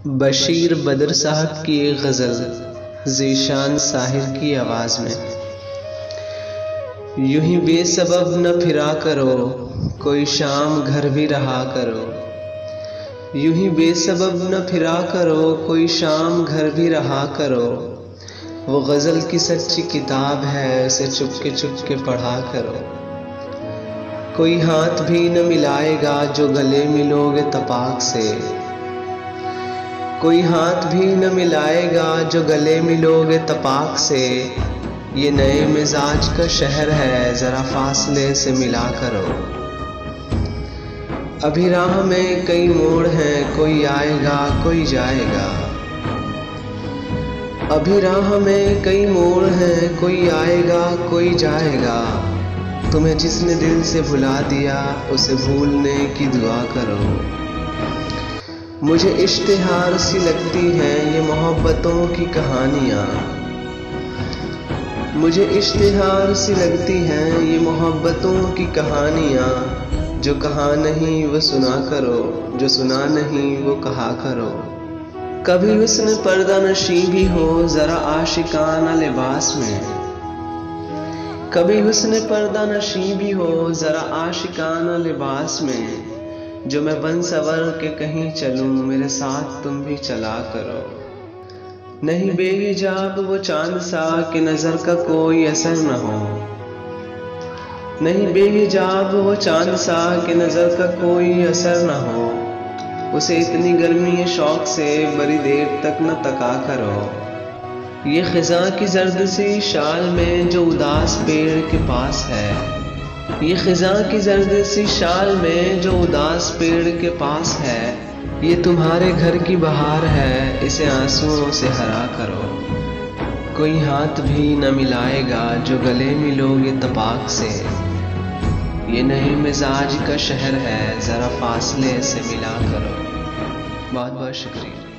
बशीर बदर साहब की एक गज़ल ज़ीशान साहिर की आवाज़ में। यूं ही बेसबब न फिरा करो, कोई शाम घर भी रहा करो। यूं ही बेसबब न फिरा करो, कोई शाम घर भी रहा करो। वो गज़ल की सच्ची किताब है, उसे चुपके पढ़ा करो। कोई हाथ भी न मिलाएगा जो गले मिलोगे तपाक से। कोई हाथ भी न मिलाएगा जो गले मिलोगे तपाक से। ये नए मिजाज का शहर है, ज़रा फासले से मिला करो। अभी राह में कई मोड़ हैं, कोई आएगा कोई जाएगा। अभी राह में कई मोड़ हैं, कोई आएगा कोई जाएगा। तुम्हें जिसने दिल से भुला दिया, उसे भूलने की दुआ करो। मुझे इश्तिहार सी लगती हैं ये मोहब्बतों की कहानियाँ। मुझे इश्तिहार सी लगती हैं ये मोहब्बतों की कहानियाँ। जो कहा नहीं वो सुना करो, जो सुना नहीं वो कहा करो। कभी हुस्न पर्दा नशी भी हो ज़रा आशिकाना लिबास में। कभी हुस्न पर्दा नशी भी हो ज़रा आशिकाना लिबास में। जो मैं बन सवर के कहीं चलूं, मेरे साथ तुम भी चला करो। नहीं बेहिजाब वो चांद सा कि नजर का कोई असर न हो। नहीं बेहिजाब वो चांद सा कि नजर का कोई असर न हो। उसे इतनी गर्मी शौक से बड़ी देर तक न तका करो। ये खिज़ां की जर्द सी शाल में जो उदास पेड़ के पास है। ये खिज़ां की जर्द सी शाल में जो उदास पेड़ के पास है। ये तुम्हारे घर की बहार है, इसे आंसुओं से हरा करो। कोई हाथ भी न मिलाएगा जो गले मिलोगे तपाक से। ये नए मिजाज का शहर है, ज़रा फासले से मिला करो। बहुत बहुत शुक्रिया।